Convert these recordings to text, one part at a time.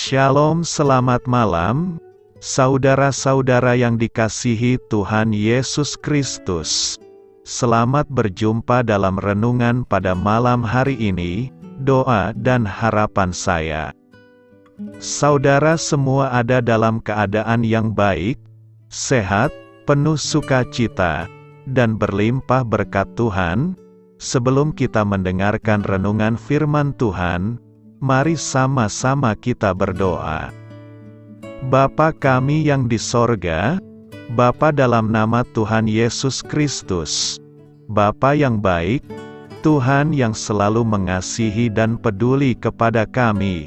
Shalom, selamat malam, saudara-saudara yang dikasihi Tuhan Yesus Kristus. Selamat berjumpa dalam renungan pada malam hari ini, doa dan harapan saya. Saudara semua ada dalam keadaan yang baik, sehat, penuh sukacita, dan berlimpah berkat Tuhan. Sebelum kita mendengarkan renungan firman Tuhan, mari sama-sama kita berdoa. Bapa kami yang di sorga, Bapa dalam nama Tuhan Yesus Kristus, Bapa yang baik, Tuhan yang selalu mengasihi dan peduli kepada kami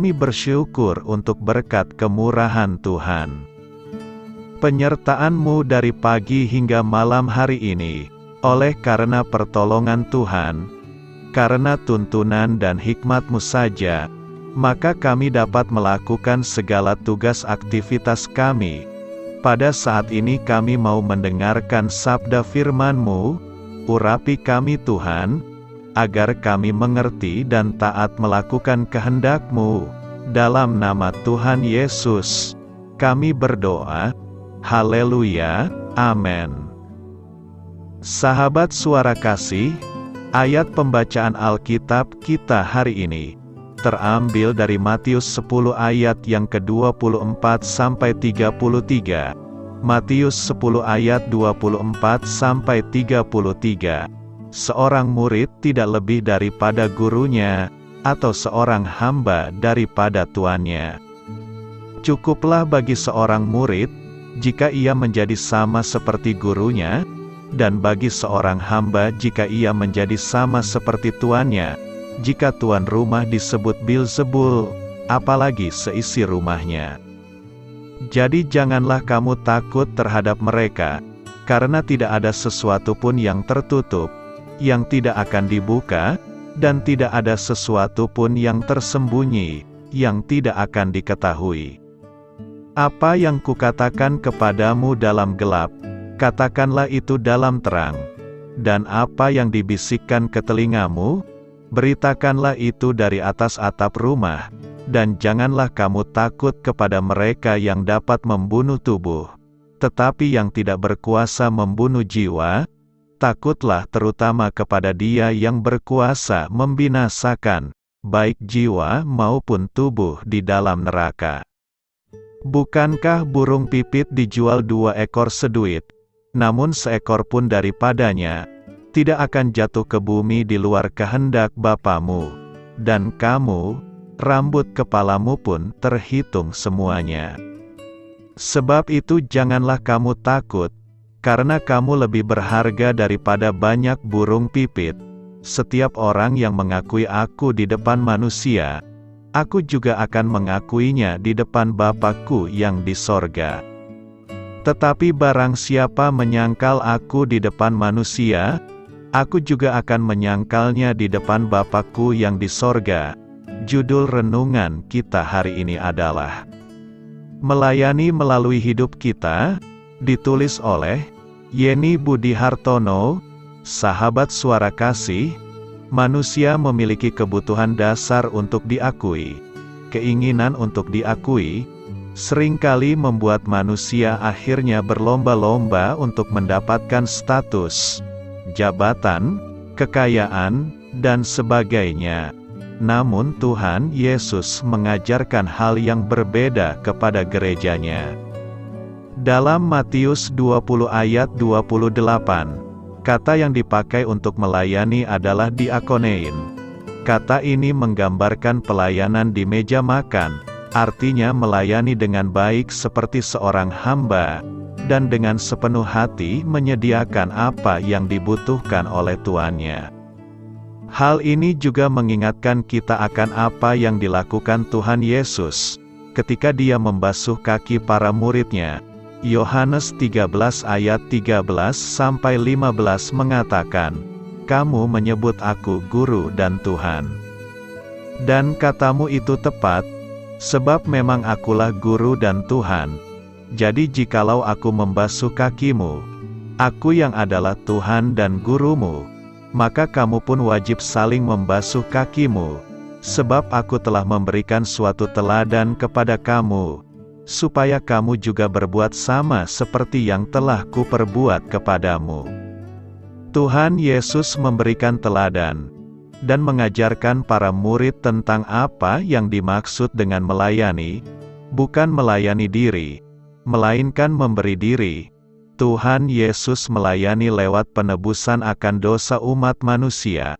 bersyukur untuk berkat kemurahan Tuhan. Penyertaan-Mu dari pagi hingga malam hari ini, oleh karena pertolongan Tuhan, karena tuntunan dan hikmat-Mu saja, maka kami dapat melakukan segala tugas aktivitas kami. Pada saat ini kami mau mendengarkan sabda firman-Mu, urapi kami Tuhan, agar kami mengerti dan taat melakukan kehendak-Mu. Dalam nama Tuhan Yesus, kami berdoa. Haleluya, amin. Sahabat suara kasih, ayat pembacaan Alkitab kita hari ini terambil dari Matius 10 ayat yang ke-24 sampai 33. Matius 10 ayat 24 sampai 33. Seorang murid tidak lebih daripada gurunya, atau seorang hamba daripada tuannya. Cukuplah bagi seorang murid jika ia menjadi sama seperti gurunya, dan bagi seorang hamba jika ia menjadi sama seperti tuannya. Jika tuan rumah disebut Bilzebul, apalagi seisi rumahnya. Jadi janganlah kamu takut terhadap mereka, karena tidak ada sesuatu pun yang tertutup, yang tidak akan dibuka, dan tidak ada sesuatu pun yang tersembunyi, yang tidak akan diketahui. Apa yang kukatakan kepadamu dalam gelap, katakanlah itu dalam terang, dan apa yang dibisikkan ke telingamu, beritakanlah itu dari atas atap rumah, dan janganlah kamu takut kepada mereka yang dapat membunuh tubuh, tetapi yang tidak berkuasa membunuh jiwa. Takutlah terutama kepada Dia yang berkuasa membinasakan, baik jiwa maupun tubuh di dalam neraka. Bukankah burung pipit dijual 2 ekor seduit? Namun seekor pun daripadanya tidak akan jatuh ke bumi di luar kehendak Bapamu. Dan kamu, rambut kepalamu pun terhitung semuanya. Sebab itu janganlah kamu takut, karena kamu lebih berharga daripada banyak burung pipit. Setiap orang yang mengakui Aku di depan manusia, Aku juga akan mengakuinya di depan Bapa-Ku yang di sorga. Tetapi barang siapa menyangkal Aku di depan manusia, Aku juga akan menyangkalnya di depan Bapa-Ku yang di sorga. Judul renungan kita hari ini adalah Melayani Melalui Hidup Kita, ditulis oleh Yeni Budi Hartono. Sahabat suara kasih, manusia memiliki kebutuhan dasar untuk diakui. Keinginan untuk diakui seringkali membuat manusia akhirnya berlomba-lomba untuk mendapatkan status, jabatan, kekayaan, dan sebagainya. Namun Tuhan Yesus mengajarkan hal yang berbeda kepada gerejanya. Dalam Matius 20 ayat 28, kata yang dipakai untuk melayani adalah diakonein. Kata ini menggambarkan pelayanan di meja makan, artinya melayani dengan baik seperti seorang hamba, dan dengan sepenuh hati menyediakan apa yang dibutuhkan oleh tuannya. Hal ini juga mengingatkan kita akan apa yang dilakukan Tuhan Yesus ketika Dia membasuh kaki para murid-Nya. Yohanes 13 ayat 13-15 mengatakan, "Kamu menyebut Aku Guru dan Tuhan. Dan katamu itu tepat, sebab memang Akulah Guru dan Tuhan. Jadi jikalau Aku membasuh kakimu, Aku yang adalah Tuhan dan Gurumu, maka kamu pun wajib saling membasuh kakimu. Sebab aku telah memberikan suatu teladan kepada kamu, supaya kamu juga berbuat sama seperti yang telah kuperbuat kepadamu. Tuhan Yesus memberikan teladan, dan mengajarkan para murid tentang apa yang dimaksud dengan melayani, bukan melayani diri, melainkan memberi diri. Tuhan Yesus melayani lewat penebusan akan dosa umat manusia.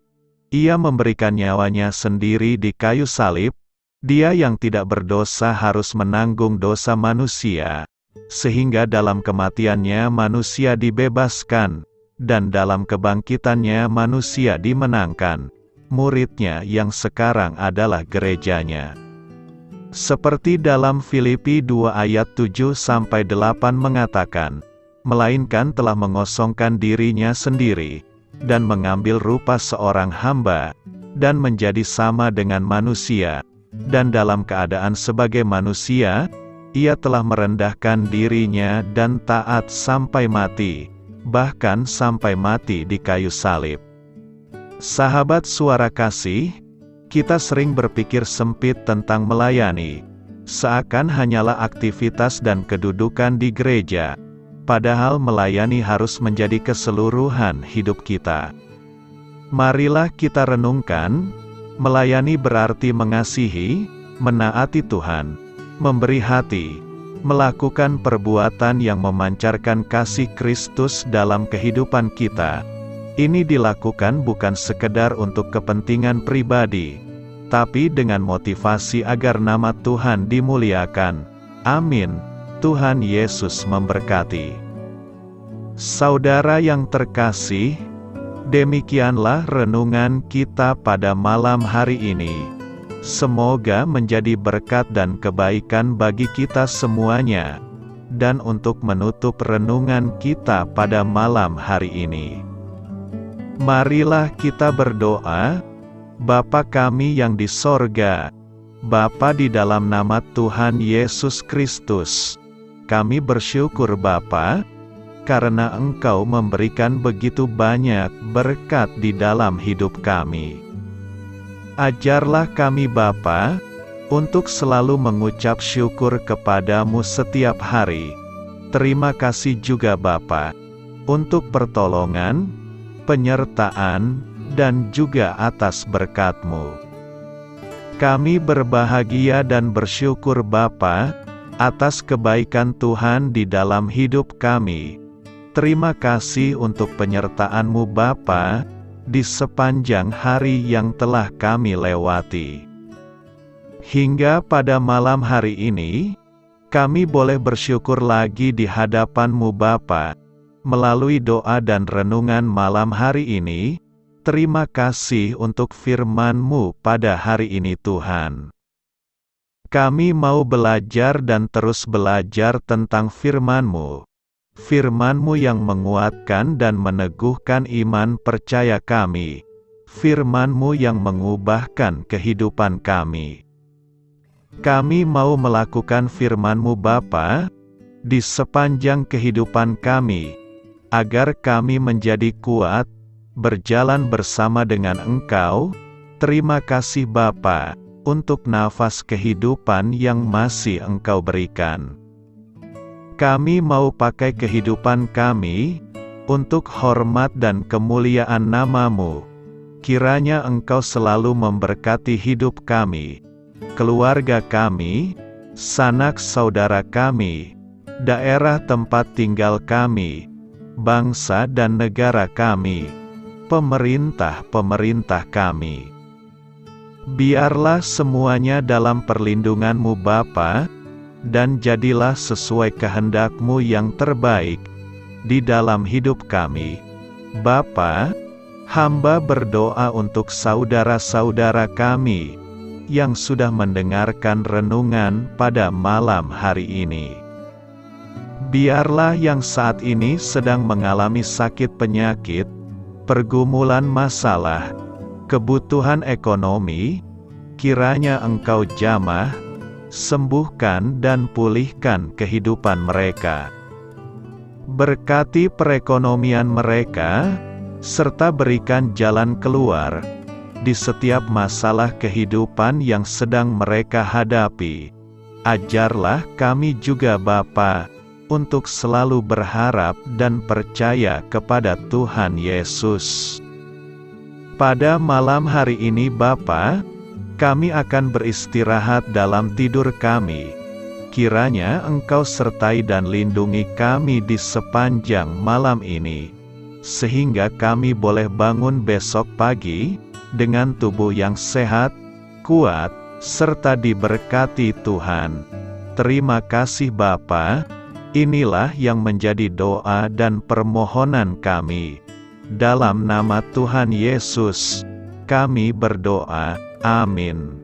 Ia memberikan nyawanya sendiri di kayu salib. Dia yang tidak berdosa harus menanggung dosa manusia, sehingga dalam kematiannya manusia dibebaskan, dan dalam kebangkitannya manusia dimenangkan. Muridnya yang sekarang adalah gerejanya. Seperti dalam Filipi 2 ayat 7-8 mengatakan, melainkan telah mengosongkan dirinya sendiri, dan mengambil rupa seorang hamba, dan menjadi sama dengan manusia, dan dalam keadaan sebagai manusia, ia telah merendahkan dirinya dan taat sampai mati, bahkan sampai mati di kayu salib. Sahabat Suara Kasih, kita sering berpikir sempit tentang melayani, seakan hanyalah aktivitas dan kedudukan di gereja, padahal melayani harus menjadi keseluruhan hidup kita. Marilah kita renungkan, melayani berarti mengasihi, menaati Tuhan, memberi hati, melakukan perbuatan yang memancarkan kasih Kristus dalam kehidupan kita. Ini dilakukan bukan sekedar untuk kepentingan pribadi, tapi dengan motivasi agar nama Tuhan dimuliakan. Amin. Tuhan Yesus memberkati. Saudara yang terkasih, demikianlah renungan kita pada malam hari ini. Semoga menjadi berkat dan kebaikan bagi kita semuanya. Dan untuk menutup renungan kita pada malam hari ini, marilah kita berdoa. Bapa kami yang di sorga, Bapa di dalam nama Tuhan Yesus Kristus, kami bersyukur Bapa, karena Engkau memberikan begitu banyak berkat di dalam hidup kami. Ajarlah kami Bapa, untuk selalu mengucap syukur kepadamu setiap hari. Terima kasih juga Bapa, untuk pertolongan, penyertaan, dan juga atas berkat-Mu. Kami berbahagia dan bersyukur Bapa, atas kebaikan Tuhan di dalam hidup kami. Terima kasih untuk penyertaan-Mu Bapa, di sepanjang hari yang telah kami lewati. Hingga pada malam hari ini, kami boleh bersyukur lagi di hadapan-Mu Bapa, melalui doa dan renungan malam hari ini. Terima kasih untuk firman-Mu pada hari ini Tuhan. Kami mau belajar dan terus belajar tentang firman-Mu. Firman-Mu yang menguatkan dan meneguhkan iman percaya kami. Firman-Mu yang mengubahkan kehidupan kami. Kami mau melakukan firman-Mu Bapa, di sepanjang kehidupan kami, agar kami menjadi kuat, berjalan bersama dengan Engkau. Terima kasih Bapa, untuk nafas kehidupan yang masih Engkau berikan. Kami mau pakai kehidupan kami, untuk hormat dan kemuliaan nama-Mu. Kiranya Engkau selalu memberkati hidup kami, keluarga kami, sanak saudara kami, daerah tempat tinggal kami, bangsa dan negara kami, pemerintah-pemerintah kami. Biarlah semuanya dalam perlindungan-Mu Bapa, dan jadilah sesuai kehendak-Mu yang terbaik, di dalam hidup kami. Bapa, hamba berdoa untuk saudara-saudara kami, yang sudah mendengarkan renungan pada malam hari ini. Biarlah yang saat ini sedang mengalami sakit penyakit, pergumulan masalah, kebutuhan ekonomi, kiranya Engkau jamah, sembuhkan dan pulihkan kehidupan mereka. Berkati perekonomian mereka, serta berikan jalan keluar, di setiap masalah kehidupan yang sedang mereka hadapi. Ajarlah kami juga Bapa, untuk selalu berharap dan percaya kepada Tuhan Yesus. Pada malam hari ini Bapa, kami akan beristirahat dalam tidur kami. Kiranya Engkau sertai dan lindungi kami di sepanjang malam ini, sehingga kami boleh bangun besok pagi, dengan tubuh yang sehat, kuat, serta diberkati Tuhan. Terima kasih Bapa, inilah yang menjadi doa dan permohonan kami. Dalam nama Tuhan Yesus, kami berdoa, amin.